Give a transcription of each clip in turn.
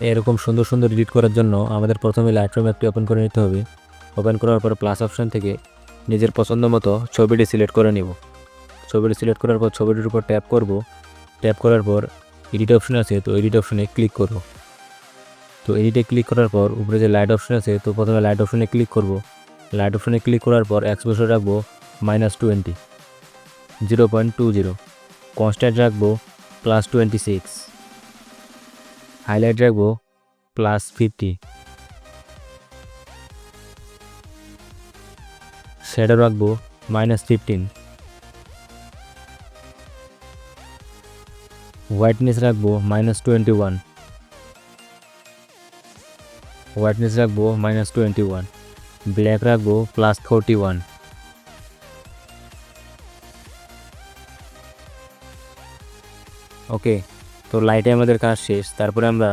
এরকম সুন্দর সুন্দর এডিট করার জন্য আমাদের প্রথমে লাইটরুম অ্যাপটি ওপেন করে নিতে হবে। ওপেন করার পর প্লাস অপশান থেকে নিজের পছন্দ মতো ছবিটি সিলেক্ট করে নিব। ছবিটি সিলেক্ট করার পর ছবিটির উপর ট্যাপ করব। ট্যাপ করার পর এডিট অপশন আছে, তো এডিট অপশনে ক্লিক করব। তো এডিটে ক্লিক করার পর উপরে যে লাইট অপশন আছে, তো প্রথমে লাইট অপশনে ক্লিক করব। লাইট অপশনে ক্লিক করার পর এক্সপোজার রাখবো -20, 0.20। কনস্ট্যান্ট রাখবো +26। হাইলাইট রাখবো +50। শ্যাডো রাখবো -15। হোয়াইটনেস রাখবো -21। হোয়াইটনেস রাখবো -21। ব্ল্যাক রাখবো +41। ওকে, তো লাইটে আমাদের কাজ শেষ। তারপরে আমরা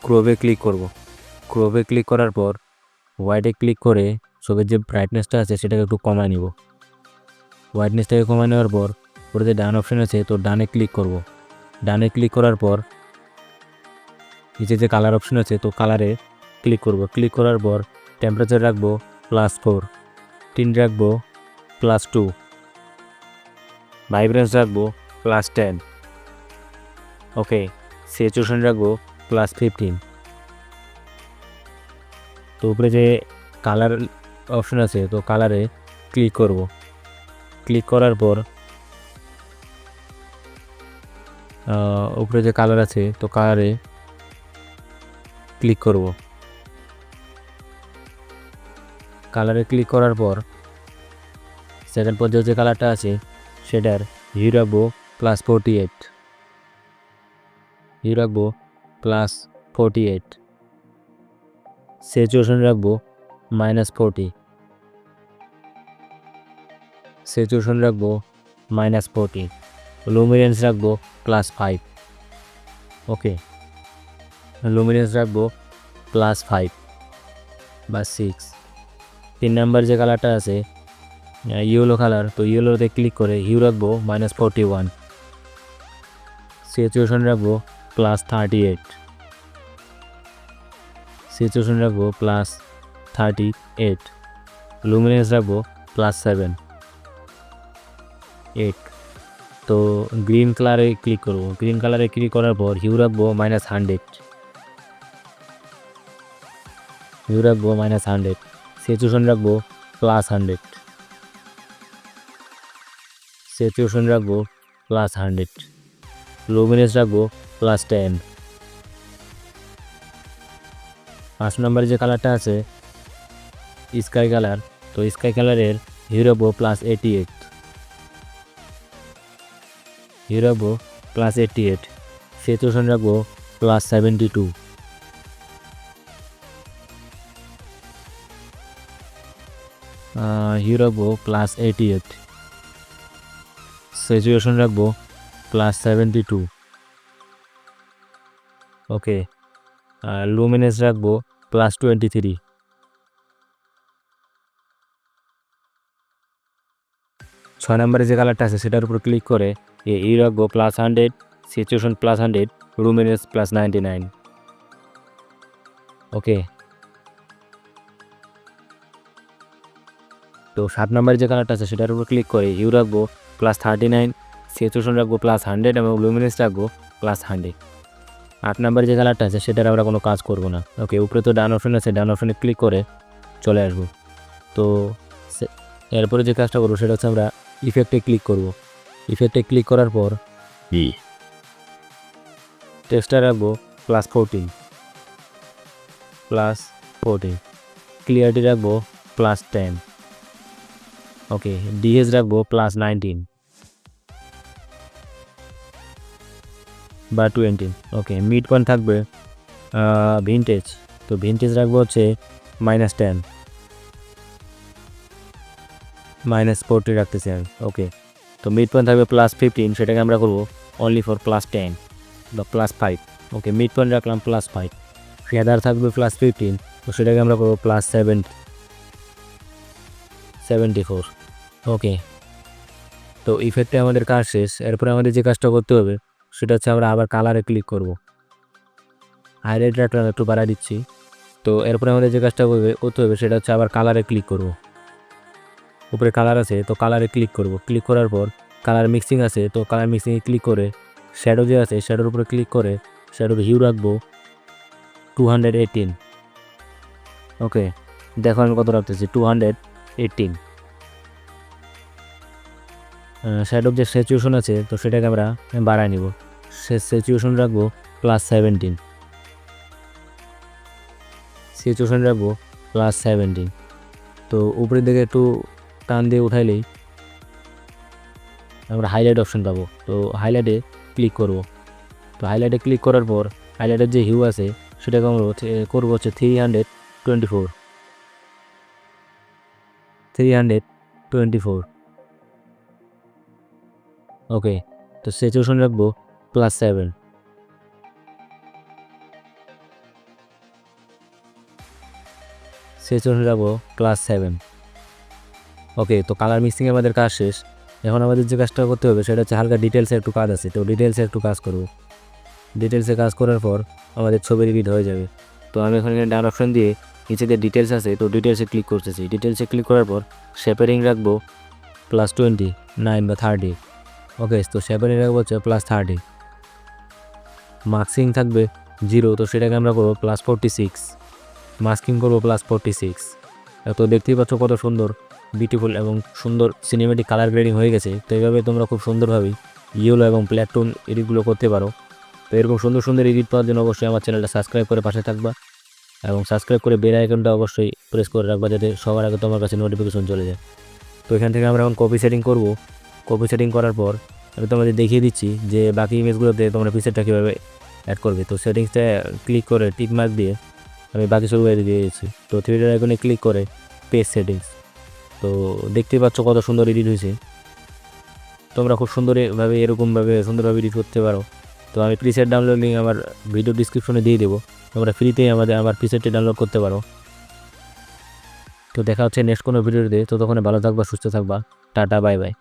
ক্রোবে ক্লিক করব। ক্রোবে ক্লিক করার পর হোয়াইটে ক্লিক করে ছবির যে ব্রাইটনেসটা আছে সেটাকে একটু কমায় নিব। হোয়াইটনেসটাকে কমায় নেওয়ার পর উপরে যে ডান অপশন আছে, তো ডানে ক্লিক করব। ডানে ক্লিক করার পর নিচে যে কালার অপশন আছে, তো কালারে ক্লিক করব। ক্লিক করার পর টেম্পারেচার রাখবো +4, টিন রাখবো +2, ভাইব্রেন্স রাখবো +10। ওকে, স্যাচুরেশন রাখবো +15। তো উপরে যে কালার অপশন আছে, তো কালারে ক্লিক করব। ক্লিক করার পর উপরে যে কালার আছে, তো কালারে ক্লিক করব। কালারে ক্লিক করার পর সেকেন্ড পর্যায়ে যে কালারটা আছে সেটার হিউ রাখবো +48। হিউ রাখবো +48। স্যাচুরেশন রাখবো -40। স্যাচুরেশন রাখবো -40। লুমিনেন্স রাখবো +5। ওকে, লুমিনেন্স রাখবো +5 বা 6। 3 নাম্বার যে কালারটা আছে ইয়েলো কালার, তো ইয়েলোতে ক্লিক করে হিউ রাখবো -41। স্যাচুরেশন রাখবো +38। স্যাচুরেশন রাখবো +38। লুমিনেন্স রাখবো +7, 8। তো গ্রিন কালারে ক্লিক করব। গ্রিন কালারে ক্লিক করার পর হিউ রাখবো -100। হিউ রাখবো -100। স্যাচুরেশন রাখবো +100। স্যাচুরেশন রাখবো +100। লুমিনেন্স রাখবো +10। 5 নম্বরে যে কালারটা আছে স্কাই কালার, তো স্কাই কালারের হিউ রাখবো +88। হিউ রাখবো +88। স্যাচুরেশন রাখবো +72। হিউ রাখবো +88। স্যাচুরেশন রাখবো +72। ওকে, লুমিনেন্স রাখবো +23। 6 নম্বরে যে কালারটা আছে সেটার উপর ক্লিক করে হিউ রাখবো +100। স্যাচুরেশন +100। লুমিনেন্স +99। ওকে, তো 7 নম্বরে যে কালারটা আছে সেটার উপর ক্লিক করে হিউ রাখবো +39। স্যাচুরেশন রাখবো +100 এবং লুমিনেন্স রাখবো +100। 8 নম্বরে যে কালারটা আছে সেটার আমরা কোনো কাজ করব না। ওকে, উপরে তো ডান অপশন আছে, ডান অপশনে ক্লিক করে চলে আসবো। তো এরপরে যে কাজটা করবো সেটা হচ্ছে আমরা ইফেক্টে ক্লিক করব। ইফেক্টে ক্লিক করার পর টেক্সচার রাখবো +14। +14। ক্লিয়ারিটি রাখবো +10। ওকে, ডিএস রাখবো +19 বা 20। ওকে, মিড পয়েন্ট থাকবে ভিনটেজ, তো ভিনটেজ রাখবো হচ্ছে -10, -40 রাখতেছি আমি। ওকে, তো মিড পয়েন্ট থাকবে +15, সেটাকে আমরা করবো অনলি ফর +10 বা +5। ওকে, মিড পয়েন্ট রাখলাম +5। ফেদার থাকবে +15, তো সেটাকে আমরা করবো +74। ওকে, তো ইফেক্টে আমাদের কাজ শেষ। এরপরে আমাদের যে কাজটা করতে হবে সেটা হচ্ছে আমরা আবার কালারে ক্লিক করব। হাইলাইটারটা একটু বাড়ায় দিচ্ছি। তো এরপরে আমাদের যে কাজটা করতে হবে সেটা হচ্ছে আবার কালারে ক্লিক করব। উপরে কালার আছে তো কালারে ক্লিক করব। ক্লিক করার পর কালার মিক্সিং আছে তো কালার মিক্সিংয়ে ক্লিক করে শ্যাডো যে আছে শ্যাডোর উপরে ক্লিক করে শ্যাডোর হিউ রাখবো 218। ওকে, দেখো আমি কত রাখতেছি 218। শ্যাডোর যে স্যাচুরেশন আছে তো সেটাকে আমরা বাড়ায় নিব। স্যাচুরেশন রাখবো +17। স্যাচুরেশন রাখবো +17। তো উপরের দিকে একটু টান দিয়ে উঠাইলেই আমরা হাইলাইট অপশন পাবো। তো হাইলাইটে ক্লিক করব। তো হাইলাইটে ক্লিক করার পর হাইলাইটের যে হিউ আছে সেটাকে আমরা করবো হচ্ছে 324। ওকে, তো স্যাচুরেশন রাখবো +7। স্যাচুরেশন রাখবো +7। ওকে, তো কালার মিক্সিংয়ে আমাদের কাজ শেষ। এখন আমাদের যে কাজটা করতে হবে সেটা হচ্ছে হালকা ডিটেলসে একটু কাজ আছে। তো ডিটেলসে একটু কাজ করব। ডিটেলসে কাজ করার পর আমাদের ছবি রিপিট হয়ে যাবে। তো আমি এখানে ডান অপশন দিয়ে নিচে যে ডিটেলস আছে তো ডিটেলসে ক্লিক করতেছি। ডিটেলসে ক্লিক করার পর শেপারিং রাখবো +29 বা 30। ওকে, তো শেপারিং রাখবো হচ্ছে +30। মার্কসিং থাকবে 0 তো সেটাকে আমরা করবো +46। মাস্কিং করবো +46। তো দেখতেই পাচ্ছ কত সুন্দর বিউটিফুল এবং সুন্দর সিনেমেটিক কালার গ্রেডিং হয়ে গেছে। তো এইভাবে তোমরা খুব সুন্দরভাবেই ইয়েলো এবং ব্ল্যাক টোন এডিটগুলো করতে পারো। তো এরকম সুন্দর সুন্দর এডিট পাওয়ার জন্য অবশ্যই আমার চ্যানেলটা সাবস্ক্রাইব করে পাশে থাকবা এবং সাবস্ক্রাইব করে বেল আইকনটা অবশ্যই প্রেস করে রাখবা যাতে সবার আগে তোমার কাছে নোটিফিকেশন চলে যায়। তো এখান থেকে আমরা এখন কপি সেটিং করব। কপি সেটিং করার পর আমি তোমাদের দেখিয়ে দিচ্ছি যে বাকি ইমেজগুলোতে তোমরা পিকচারটা কীভাবে অ্যাড করবে। তো সেটিংসটা ক্লিক করে টিক মার্ক দিয়ে আমি বাকি সব দিয়ে দিয়েছি। তো থ্রি ডট আইকনে ক্লিক করে পেজ সেটিংস। তো দেখতেই পাচ্ছ কত সুন্দর এডিট হয়েছে। তোমরা খুব সুন্দরভাবে এরকমভাবে সুন্দরভাবে এডিট করতে পারো। তো আমি প্রিসেট ডাউনলোড লিঙ্ক আমার ভিডিও ডিসক্রিপশনে দিয়ে দেবো। তোমরা ফ্রিতেই আমার প্রিসেটটি ডাউনলোড করতে পারো। তো দেখা হচ্ছে নেক্সট কোনো ভিডিওতে। তো তখন ভালো থাকবা, সুস্থ থাকবা। Tata, bye bye.